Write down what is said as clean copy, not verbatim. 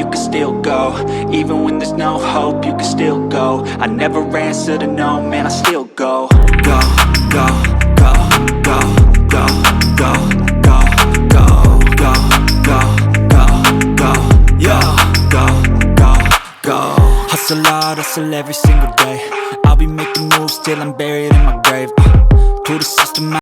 can still go. Even when there's no hope, you can still go. I never answer to no, man, I still go. Go, go, go, go, go, go, go, go, go, go, go, go, yo, go, go, go. Hustle hard, hustle every single day. I'll be making moves till I'm buried in my grave. To the system